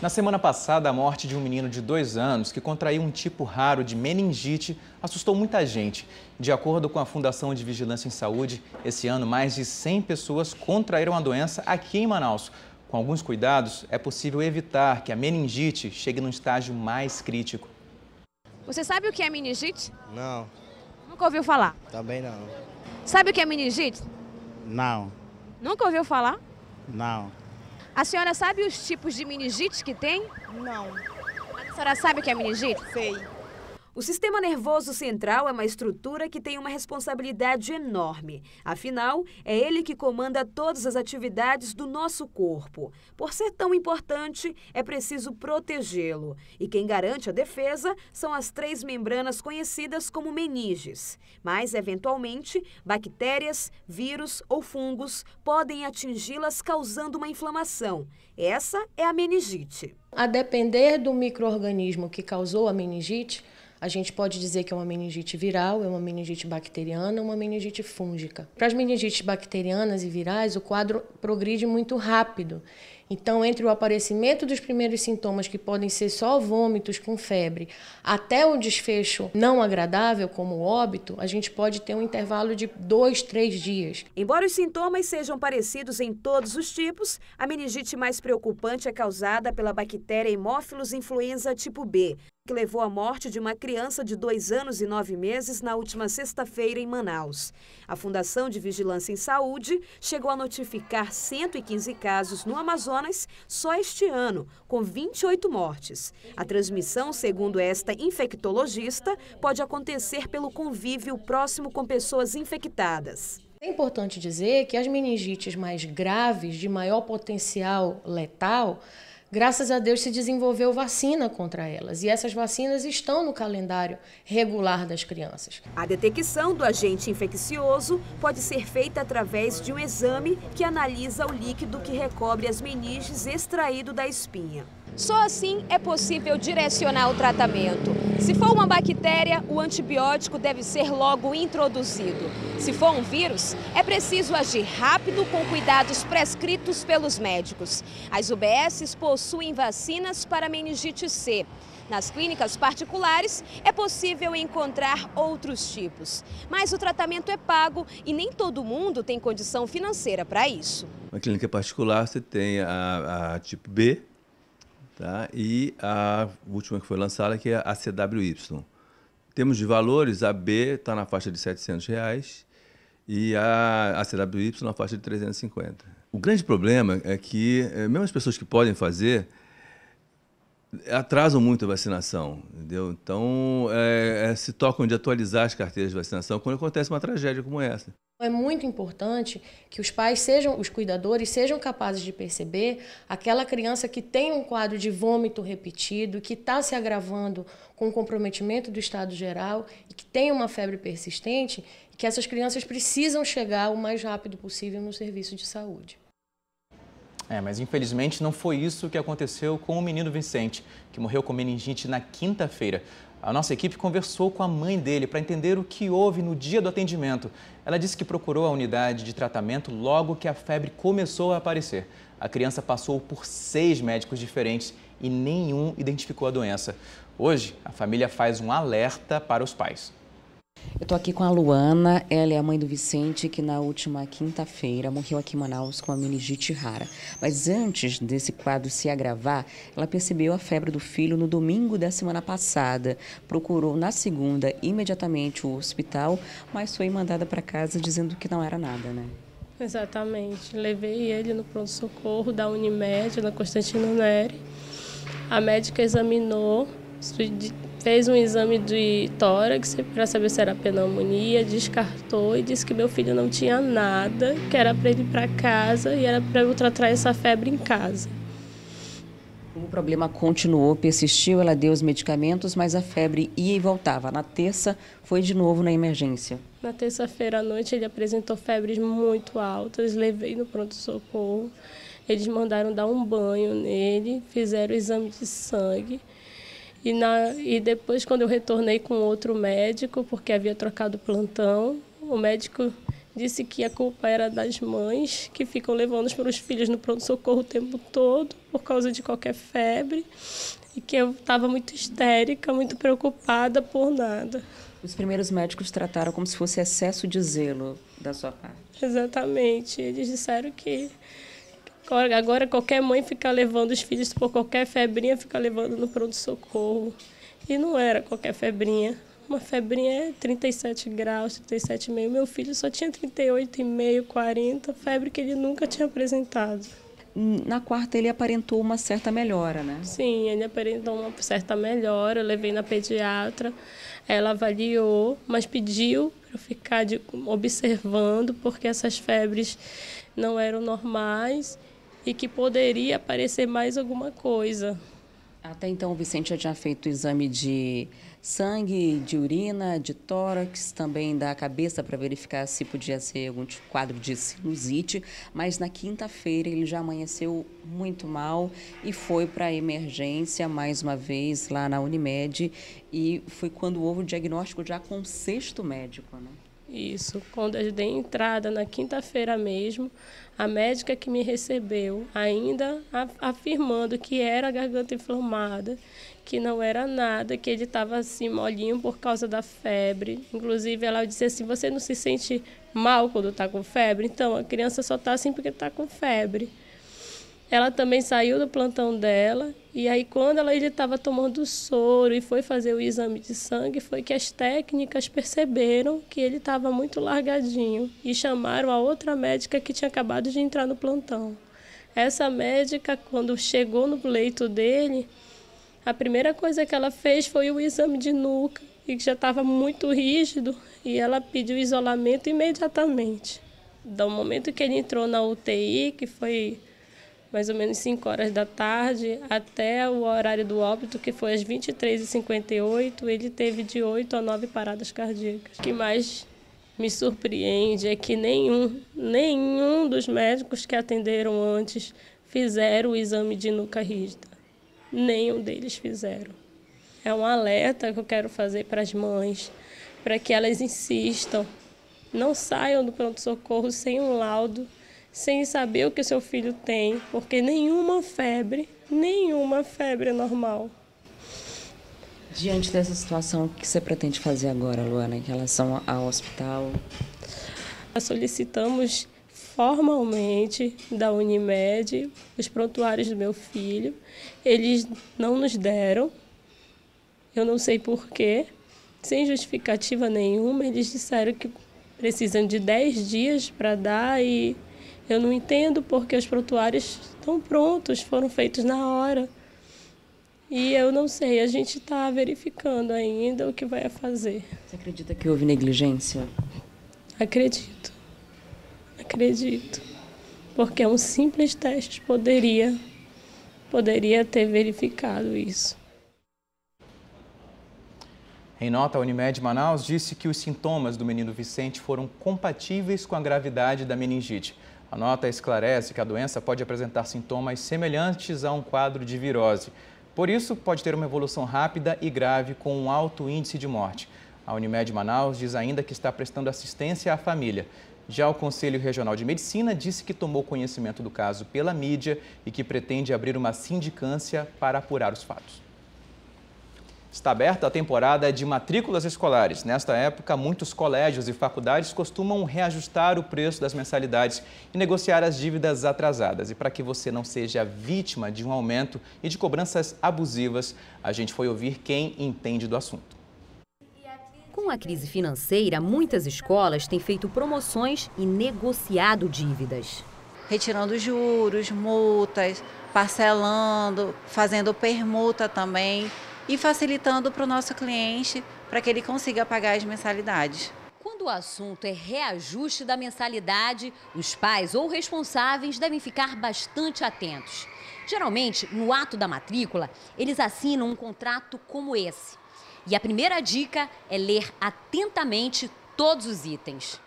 Na semana passada, a morte de um menino de 2 anos que contraiu um tipo raro de meningite assustou muita gente. De acordo com a Fundação de Vigilância em Saúde, esse ano mais de 100 pessoas contraíram a doença aqui em Manaus. Com alguns cuidados, é possível evitar que a meningite chegue num estágio mais crítico. Você sabe o que é meningite? Não, Nunca ouviu falar? também não. Sabe o que é meningite? Não, Nunca ouviu falar? não. A senhora sabe os tipos de meningite que tem? Não, A senhora sabe o que é meningite? sei. O sistema nervoso central é uma estrutura que tem uma responsabilidade enorme. Afinal, é ele que comanda todas as atividades do nosso corpo. Por ser tão importante, é preciso protegê-lo. E quem garante a defesa são as 3 membranas conhecidas como meninges. Mas, eventualmente, bactérias, vírus ou fungos podem atingi-las causando uma inflamação. Essa é a meningite. A depender do micro-organismo que causou a meningite, a gente pode dizer que é uma meningite viral, é uma meningite bacteriana, uma meningite fúngica. Para as meningites bacterianas e virais, o quadro progride muito rápido. Então, entre o aparecimento dos primeiros sintomas, que podem ser só vômitos com febre, até o desfecho não agradável, como o óbito, a gente pode ter um intervalo de 2, 3 dias. Embora os sintomas sejam parecidos em todos os tipos, a meningite mais preocupante é causada pela bactéria Haemophilus influenza tipo B, que levou à morte de uma criança de 2 anos e 9 meses na última sexta-feira em Manaus. A Fundação de Vigilância em Saúde chegou a notificar 115 casos no Amazonas só este ano, com 28 mortes. A transmissão, segundo esta infectologista, pode acontecer pelo convívio próximo com pessoas infectadas. É importante dizer que as meningites mais graves, de maior potencial letal, graças a Deus se desenvolveu vacina contra elas e essas vacinas estão no calendário regular das crianças. A detecção do agente infeccioso pode ser feita através de um exame que analisa o líquido que recobre as meninges extraído da espinha. Só assim é possível direcionar o tratamento. Se for uma bactéria, o antibiótico deve ser logo introduzido. Se for um vírus, é preciso agir rápido com cuidados prescritos pelos médicos. As UBSs possuem vacinas para meningite C. Nas clínicas particulares, é possível encontrar outros tipos. Mas o tratamento é pago e nem todo mundo tem condição financeira para isso. Na clínica particular, você tem a tipo B, tá? E a última que foi lançada, que é a CWY. Em termos de valores, a B está na faixa de R$700 e a CWY na faixa de 350. O grande problema é que, mesmo as pessoas que podem fazer, atrasam muito a vacinação, entendeu? Então, se tocam de atualizar as carteiras de vacinação quando acontece uma tragédia como essa. É muito importante que os pais os cuidadores sejam capazes de perceber aquela criança que tem um quadro de vômito repetido, que está se agravando com o comprometimento do estado geral e que tem uma febre persistente, e que essas crianças precisam chegar o mais rápido possível no serviço de saúde. Mas infelizmente não foi isso que aconteceu com o menino Vicente, que morreu com meningite na quinta-feira. A nossa equipe conversou com a mãe dele para entender o que houve no dia do atendimento. Ela disse que procurou a unidade de tratamento logo que a febre começou a aparecer. A criança passou por 6 médicos diferentes e nenhum identificou a doença. Hoje, a família faz um alerta para os pais. Eu estou aqui com a Luana, ela é a mãe do Vicente, que na última quinta-feira morreu aqui em Manaus com a meningite rara. Mas antes desse quadro se agravar, ela percebeu a febre do filho no domingo da semana passada. Procurou na segunda imediatamente o hospital, mas foi mandada para casa dizendo que não era nada, né? Exatamente. Levei ele no pronto-socorro da Unimed, na Constantino Neri. A médica examinou, fez um exame de tórax para saber se era pneumonia, descartou e disse que meu filho não tinha nada, que era para ele ir para casa e era para eu tratar essa febre em casa. O problema continuou, persistiu, ela deu os medicamentos, mas a febre ia e voltava. Na terça, foi de novo na emergência. Na terça-feira à noite, ele apresentou febres muito altas, levei no pronto-socorro. Eles mandaram dar um banho nele, fizeram o exame de sangue. E depois, quando eu retornei com outro médico, porque havia trocado plantão, o médico Disse que a culpa era das mães, que ficam levando os filhos no pronto-socorro o tempo todo, por causa de qualquer febre, e que eu estava muito histérica, muito preocupada por nada. Os primeiros médicos trataram como se fosse excesso de zelo da sua parte. Exatamente. Eles disseram que agora qualquer mãe fica levando os filhos por qualquer febrinha, fica levando no pronto-socorro. E não era qualquer febrinha. Uma febrinha é 37 graus, 37,5. Meu filho só tinha 38,5, 40, febre que ele nunca tinha apresentado. Na quarta ele aparentou uma certa melhora, né? Sim, ele aparentou uma certa melhora. Eu levei na pediatra, ela avaliou, mas pediu para eu ficar observando, porque essas febres não eram normais e que poderia aparecer mais alguma coisa. Até então o Vicente já tinha feito o exame de sangue, de urina, de tórax, também da cabeça para verificar se podia ser algum quadro de sinusite, mas na quinta-feira ele já amanheceu muito mal e foi para a emergência mais uma vez lá na Unimed, e foi quando houve o diagnóstico já com o 6º médico, né? Isso, quando eu dei entrada na quinta-feira mesmo, a médica que me recebeu, ainda afirmando que era a garganta inflamada, que não era nada, que ele estava assim molinho por causa da febre. Inclusive ela disse assim, você não se sente mal quando está com febre? Então, a criança só está assim porque está com febre. Ela também saiu do plantão dela, e aí quando ele estava tomando soro e foi fazer o exame de sangue, foi que as técnicas perceberam que ele estava muito largadinho e chamaram a outra médica que tinha acabado de entrar no plantão. Essa médica, quando chegou no leito dele, a primeira coisa que ela fez foi o exame de nuca, e que já estava muito rígido, e ela pediu isolamento imediatamente. Do momento que ele entrou na UTI, que foi mais ou menos 5 horas da tarde, até o horário do óbito, que foi às 23h58, ele teve de 8 a 9 paradas cardíacas. O que mais me surpreende é que nenhum dos médicos que atenderam antes fizeram o exame de nuca rígida. Nenhum deles fizeram. É um alerta que eu quero fazer para as mães, para que elas insistam, não saiam do pronto-socorro sem um laudo, sem saber o que seu filho tem, porque nenhuma febre é normal. Diante dessa situação, o que você pretende fazer agora, Luana, em relação ao hospital? Nós solicitamos formalmente da Unimed os prontuários do meu filho. Eles não nos deram, eu não sei porquê, sem justificativa nenhuma. Eles disseram que precisam de 10 dias para dar, e eu não entendo porque os prontuários estão prontos, foram feitos na hora. E eu não sei, a gente está verificando ainda o que vai fazer. Você acredita que houve negligência? Acredito. Porque um simples teste poderia ter verificado isso. Em nota, a Unimed Manaus disse que os sintomas do menino Vicente foram compatíveis com a gravidade da meningite. A nota esclarece que a doença pode apresentar sintomas semelhantes a um quadro de virose. Por isso, pode ter uma evolução rápida e grave com um alto índice de morte. A Unimed Manaus diz ainda que está prestando assistência à família. Já o Conselho Regional de Medicina disse que tomou conhecimento do caso pela mídia e que pretende abrir uma sindicância para apurar os fatos. Está aberta a temporada de matrículas escolares. Nesta época, muitos colégios e faculdades costumam reajustar o preço das mensalidades e negociar as dívidas atrasadas. E para que você não seja vítima de um aumento e de cobranças abusivas, a gente foi ouvir quem entende do assunto. Com a crise financeira, muitas escolas têm feito promoções e negociado dívidas. Retirando juros, multas, parcelando, fazendo permuta também e facilitando para o nosso cliente para que ele consiga pagar as mensalidades. Quando o assunto é reajuste da mensalidade, os pais ou responsáveis devem ficar bastante atentos. Geralmente, no ato da matrícula, eles assinam um contrato como esse. E a primeira dica é ler atentamente todos os itens.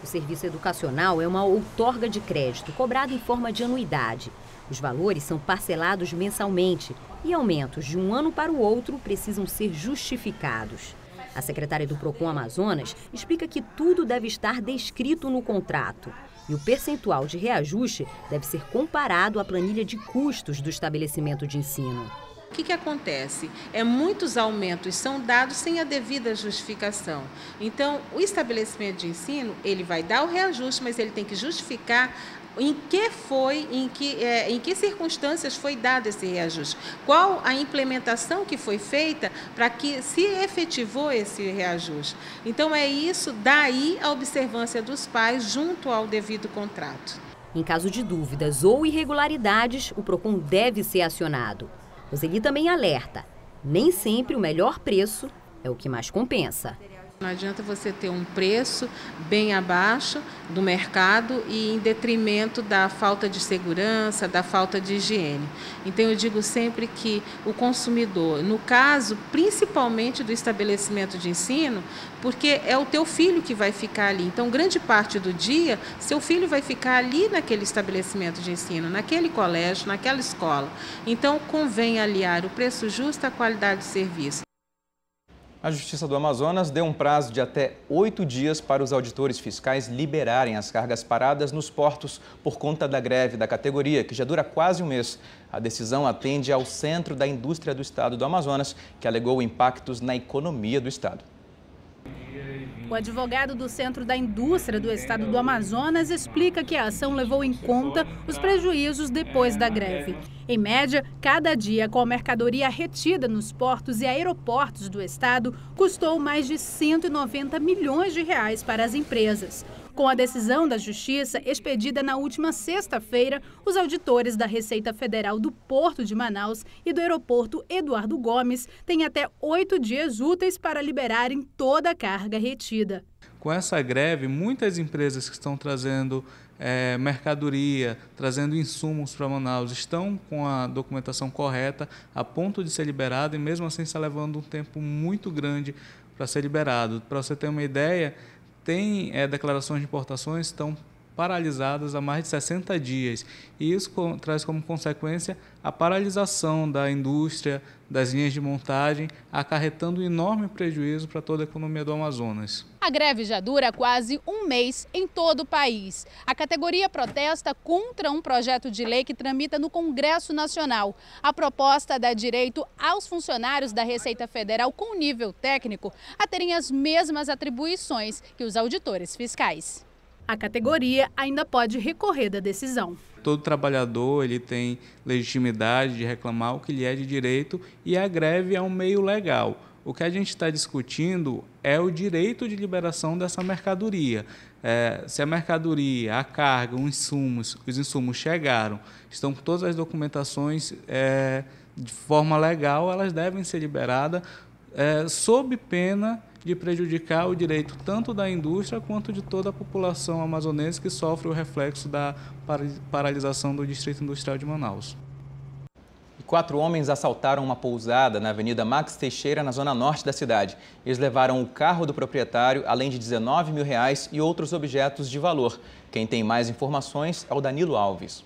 O serviço educacional é uma outorga de crédito cobrada em forma de anuidade. Os valores são parcelados mensalmente e aumentos de um ano para o outro precisam ser justificados. A secretária do Procon Amazonas explica que tudo deve estar descrito no contrato. E o percentual de reajuste deve ser comparado à planilha de custos do estabelecimento de ensino. O que acontece? Muitos aumentos são dados sem a devida justificação. Então, o estabelecimento de ensino, ele vai dar o reajuste, mas ele tem que justificar em que circunstâncias foi dado esse reajuste. Qual a implementação que foi feita para que se efetivou esse reajuste. Então, é isso, daí a observância dos pais junto ao devido contrato. Em caso de dúvidas ou irregularidades, o Procon deve ser acionado. Roseli também alerta, nem sempre o melhor preço é o que mais compensa. Não adianta você ter um preço bem abaixo do mercado e em detrimento da falta de segurança, da falta de higiene. Então eu digo sempre que o consumidor, no caso principalmente do estabelecimento de ensino, porque é o teu filho que vai ficar ali. Então grande parte do dia, seu filho vai ficar ali naquele estabelecimento de ensino, naquele colégio, naquela escola. Então convém aliar o preço justo à qualidade de serviço. A Justiça do Amazonas deu um prazo de até 8 dias para os auditores fiscais liberarem as cargas paradas nos portos por conta da greve da categoria, que já dura quase um mês. A decisão atende ao Centro da Indústria do Estado do Amazonas, que alegou impactos na economia do estado. O advogado do Centro da Indústria do Estado do Amazonas explica que a ação levou em conta os prejuízos depois da greve. Em média, cada dia com a mercadoria retida nos portos e aeroportos do estado custou mais de 190 milhões de reais para as empresas. Com a decisão da Justiça expedida na última sexta-feira, os auditores da Receita Federal do Porto de Manaus e do Aeroporto Eduardo Gomes têm até 8 dias úteis para liberarem toda a carga retida. Com essa greve, muitas empresas que estão trazendo mercadoria, trazendo insumos para Manaus, estão com a documentação correta a ponto de ser liberado e mesmo assim está levando um tempo muito grande para ser liberado. Para você ter uma ideia, tem declarações de importações que estão paralisadas há mais de 60 dias. E isso traz como consequência a paralisação da indústria, das linhas de montagem, acarretando um enorme prejuízo para toda a economia do Amazonas. A greve já dura quase um mês em todo o país. A categoria protesta contra um projeto de lei que tramita no Congresso Nacional. A proposta dá direito aos funcionários da Receita Federal com nível técnico a terem as mesmas atribuições que os auditores fiscais. A categoria ainda pode recorrer da decisão. Todo trabalhador ele tem legitimidade de reclamar o que lhe é de direito e a greve é um meio legal. O que a gente está discutindo é o direito de liberação dessa mercadoria. Se a mercadoria, a carga, os insumos chegaram, estão com todas as documentações de forma legal, elas devem ser liberadas sob pena de prejudicar o direito tanto da indústria quanto de toda a população amazonense que sofre o reflexo da paralisação do Distrito Industrial de Manaus. 4 homens assaltaram uma pousada na Avenida Max Teixeira, na zona norte da cidade. Eles levaram o carro do proprietário, além de R$19 mil e outros objetos de valor. Quem tem mais informações é o Danilo Alves.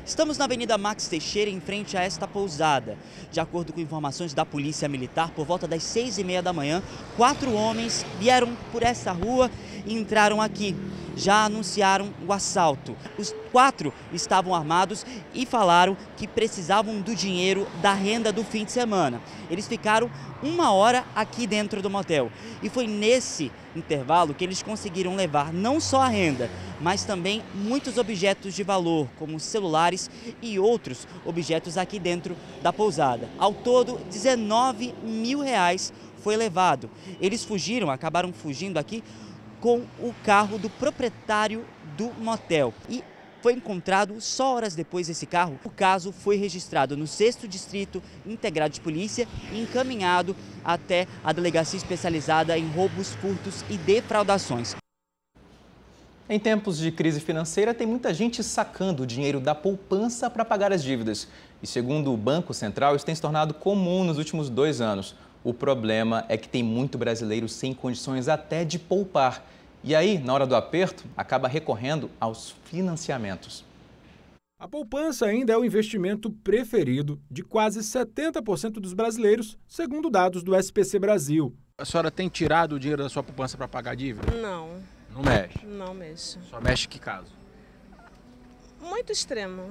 Estamos na Avenida Max Teixeira, em frente a esta pousada. De acordo com informações da Polícia Militar, por volta das 6h30 da manhã, 4 homens vieram por essa rua e entraram aqui. Já anunciaram o assalto. Os 4 estavam armados e falaram que precisavam do dinheiro da renda do fim de semana. Eles ficaram 1 hora aqui dentro do motel. E foi nesse intervalo que eles conseguiram levar não só a renda, mas também muitos objetos de valor, como celulares e outros objetos aqui dentro da pousada. Ao todo, R$19 mil foi levado. Eles acabaram fugindo aqui com o carro do proprietário do motel. E foi encontrado só horas depois esse carro. O caso foi registrado no 6º Distrito Integrado de Polícia e encaminhado até a delegacia especializada em roubos, furtos e defraudações. Em tempos de crise financeira, tem muita gente sacando o dinheiro da poupança para pagar as dívidas. E segundo o Banco Central, isso tem se tornado comum nos últimos 2 anos. O problema é que tem muito brasileiro sem condições até de poupar. E aí, na hora do aperto, acaba recorrendo aos financiamentos. A poupança ainda é o investimento preferido de quase 70% dos brasileiros, segundo dados do SPC Brasil. A senhora tem tirado o dinheiro da sua poupança para pagar a dívida? Não. Não mexe? Não mexo. Só mexe que caso? Muito extremo.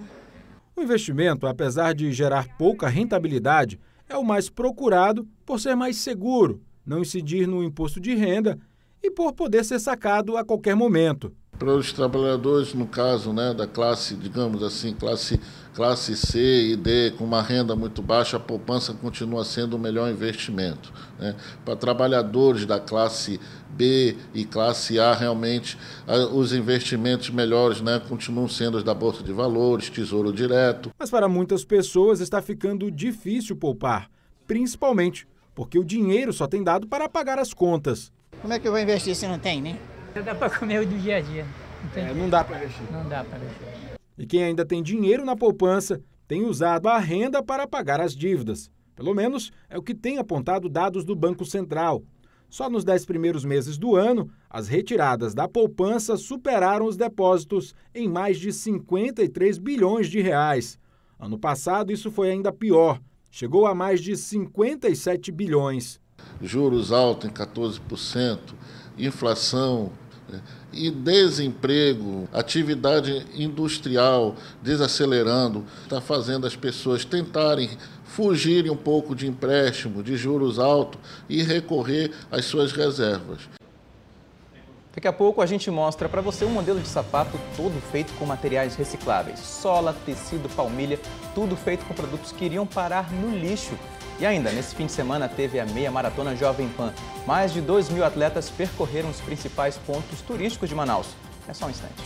O investimento, apesar de gerar pouca rentabilidade, é o mais procurado por ser mais seguro, não incidir no imposto de renda e por poder ser sacado a qualquer momento. Para os trabalhadores, no caso, da classe, digamos assim, classe C e D, com uma renda muito baixa, a poupança continua sendo o melhor investimento. Para trabalhadores da classe B e classe A, realmente, os investimentos melhores continuam sendo os da Bolsa de Valores, Tesouro Direto. Mas para muitas pessoas está ficando difícil poupar, principalmente porque o dinheiro só tem dado para pagar as contas. Como é que eu vou investir se não tem, né? Dá para comer o do dia a dia. Não dá para investir. Não dá para investir. E quem ainda tem dinheiro na poupança tem usado a renda para pagar as dívidas. Pelo menos é o que tem apontado dados do Banco Central. Só nos 10 primeiros meses do ano, as retiradas da poupança superaram os depósitos em mais de 53 bilhões de reais. Ano passado, isso foi ainda pior. Chegou a mais de 57 bilhões. Juros altos em 14%, inflação e desemprego, atividade industrial desacelerando, está fazendo as pessoas tentarem fugirem um pouco de empréstimo, de juros altos e recorrer às suas reservas. Daqui a pouco a gente mostra para você um modelo de sapato todo feito com materiais recicláveis. Sola, tecido, palmilha, tudo feito com produtos que iriam parar no lixo. E ainda, nesse fim de semana, teve a Meia Maratona Jovem Pan. Mais de 2.000 atletas percorreram os principais pontos turísticos de Manaus. É só um instante.